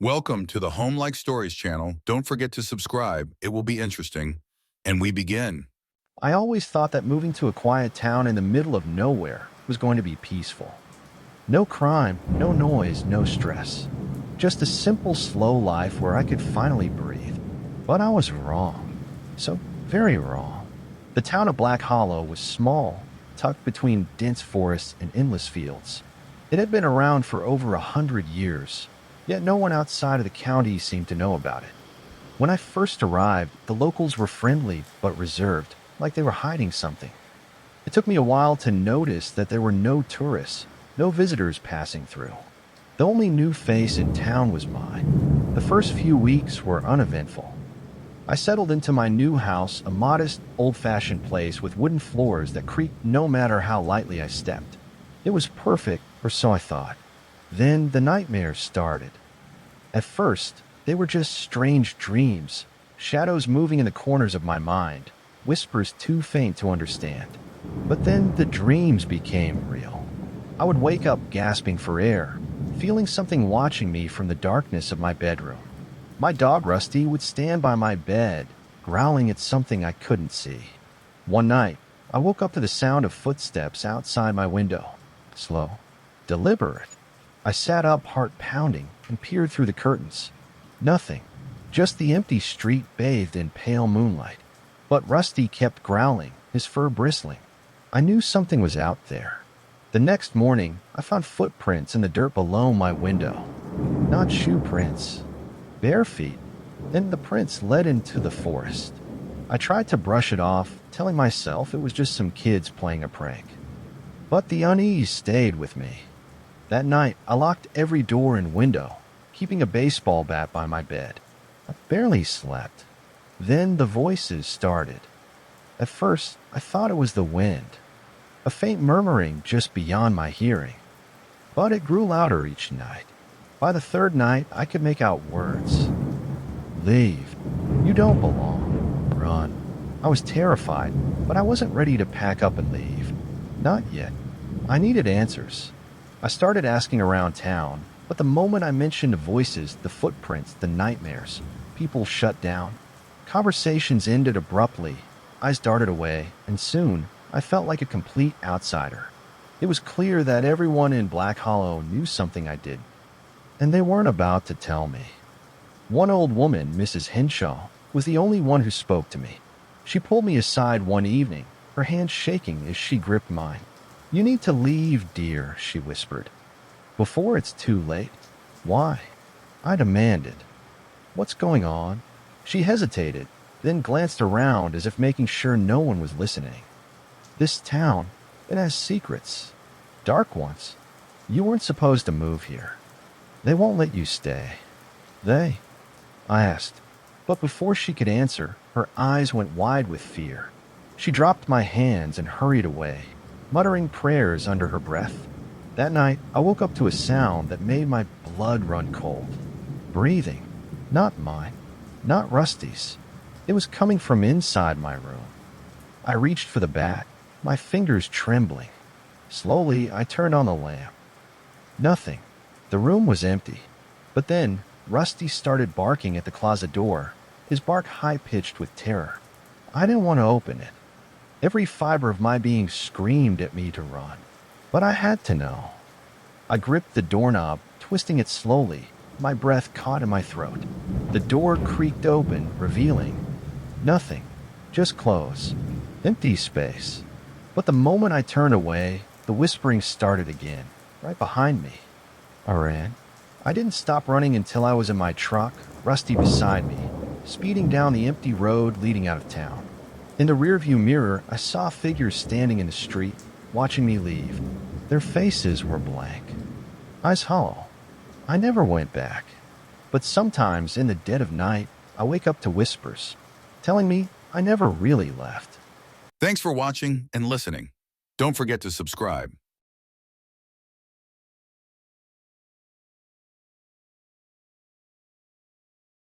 Welcome to the Home Like Stories channel. Don't forget to subscribe. It will be interesting. And we begin. I always thought that moving to a quiet town in the middle of nowhere was going to be peaceful. No crime, no noise, no stress. Just a simple, slow life where I could finally breathe. But I was wrong. So very wrong. The town of Black Hollow was small, tucked between dense forests and endless fields. It had been around for over 100 years, yet no one outside of the county seemed to know about it. When I first arrived, the locals were friendly but reserved, like they were hiding something. It took me a while to notice that there were no tourists, no visitors passing through. The only new face in town was mine. The first few weeks were uneventful. I settled into my new house, a modest, old-fashioned place with wooden floors that creaked no matter how lightly I stepped. It was perfect, or so I thought. Then the nightmares started. At first, they were just strange dreams, shadows moving in the corners of my mind, whispers too faint to understand. But then the dreams became real. I would wake up gasping for air, feeling something watching me from the darkness of my bedroom. My dog Rusty would stand by my bed, growling at something I couldn't see. One night, I woke up to the sound of footsteps outside my window. Slow, deliberate. I sat up, heart pounding, and peered through the curtains. Nothing, just the empty street bathed in pale moonlight. But Rusty kept growling, his fur bristling. I knew something was out there. The next morning, I found footprints in the dirt below my window. Not shoe prints, bare feet, and the prints led into the forest. I tried to brush it off, telling myself it was just some kids playing a prank. But the unease stayed with me. That night, I locked every door and window, keeping a baseball bat by my bed. I barely slept. Then the voices started. At first, I thought it was the wind, a faint murmuring just beyond my hearing. But it grew louder each night. By the third night, I could make out words. Leave. You don't belong. Run. I was terrified, but I wasn't ready to pack up and leave. Not yet. I needed answers. I started asking around town, but the moment I mentioned the voices, the footprints, the nightmares, people shut down. Conversations ended abruptly, eyes darted away, and soon I felt like a complete outsider. It was clear that everyone in Black Hollow knew something I did, and they weren't about to tell me. One old woman, Mrs. Henshaw, was the only one who spoke to me. She pulled me aside one evening, her hand shaking as she gripped mine. You need to leave, dear, she whispered. Before it's too late. Why? I demanded. What's going on? She hesitated, then glanced around as if making sure no one was listening. This town, it has secrets. Dark ones. You weren't supposed to move here. They won't let you stay. They? I asked. But before she could answer, her eyes went wide with fear. She dropped my hands and hurried away, muttering prayers under her breath. That night, I woke up to a sound that made my blood run cold. Breathing. Not mine. Not Rusty's. It was coming from inside my room. I reached for the bat, my fingers trembling. Slowly, I turned on the lamp. Nothing. The room was empty. But then, Rusty started barking at the closet door, his bark high-pitched with terror. I didn't want to open it. Every fiber of my being screamed at me to run. But I had to know. I gripped the doorknob, twisting it slowly, my breath caught in my throat. The door creaked open, revealing nothing, just clothes, empty space. But the moment I turned away, the whispering started again, right behind me. I ran. I didn't stop running until I was in my truck, Rusty beside me, speeding down the empty road leading out of town. In the rearview mirror, I saw figures standing in the street, watching me leave. Their faces were blank, eyes hollow. I never went back. But sometimes, in the dead of night, I wake up to whispers, telling me I never really left. Thanks for watching and listening. Don't forget to subscribe.